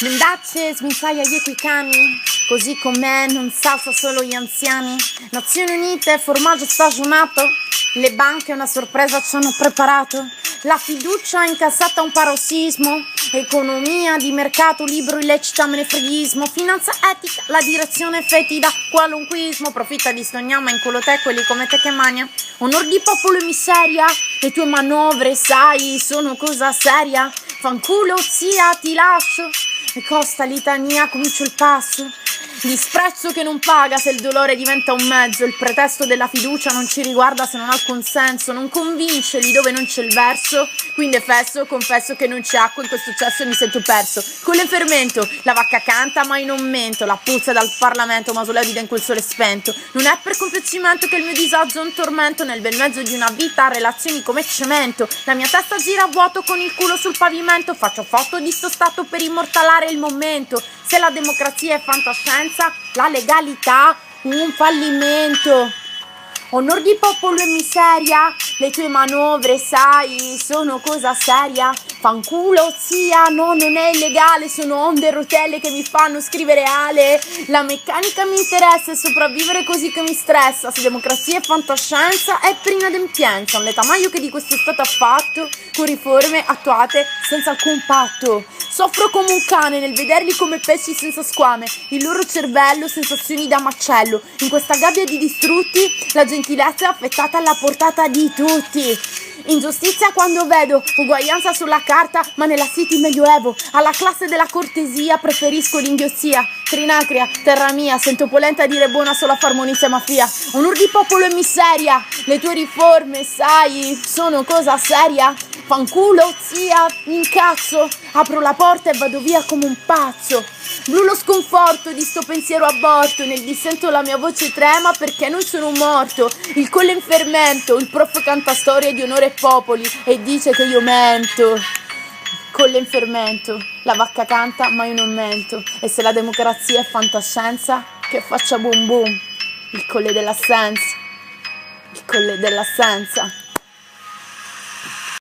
Mendacce smisaglia gli equicani, così com'è non salsa solo gli anziani. Nazioni Unite, formaggio stagionato, le banche una sorpresa ci hanno preparato. La fiducia incassata un parossismo, economia di mercato, libro illecita, menefreghismo, finanza etica, la direzione fetida, qualunquismo, profitta di sto gnamma in culo te, quelli come te che magna. Onor di popolo e miseria, le tue manovre sai sono cosa seria. Fanculo zia ti lascio, e costa litania comincio il passo. Disprezzo che non paga se il dolore diventa un mezzo, il pretesto della fiducia non ci riguarda se non ha il consenso, non convince lì dove non c'è il verso, quindi fesso, confesso che non c'è acqua in questo cesso e mi sento perso. Con l'enfermento, la vacca canta ma io non mento, la puzza dal Parlamento, mausoleo di in quel sole spento. Non è per convincimento che il mio disagio è un tormento, nel bel mezzo di una vita, relazioni come cemento. La mia testa gira a vuoto con il culo sul pavimento, faccio foto di sto stato per immortalare il momento. Se la democrazia è fantascienza, la legalità un fallimento. Onor di popolo e miseria, le tue manovre sai sono cosa seria. Fanculo zia, no non è illegale, sono onde e rotelle che mi fanno scrivere ale. La meccanica mi interessa e sopravvivere così che mi stressa. Se democrazia è fantascienza è per inadempienza, un letamaio che di questo stato ha fatto, con riforme attuate senza alcun patto. Soffro come un cane nel vederli come pesci senza squame, il loro cervello sensazioni da macello. In questa gabbia di distrutti la gentilezza è affettata alla portata di tutti. Ingiustizia quando vedo uguaglianza sulla carta, ma nella city medioevo. Alla classe della cortesia preferisco l'inghiozzia. Trinacria, terra mia, sento polenta dire buona solo a far monizia mafia. Onor di popolo e miseria, le tue riforme sai sono cosa seria. Fanculo zia, incazzo, apro la porta e vado via come un pazzo. Blu lo sconforto di sto pensiero aborto, nel dissento la mia voce trema perché non sono morto. Il collo in fermento, il prof canta storie di onore e popoli e dice che io mento. Collo in fermento, la vacca canta ma io non mento. E se la democrazia è fantascienza, che faccia boom boom. Il colle dell'assenza, il colle dell'assenza.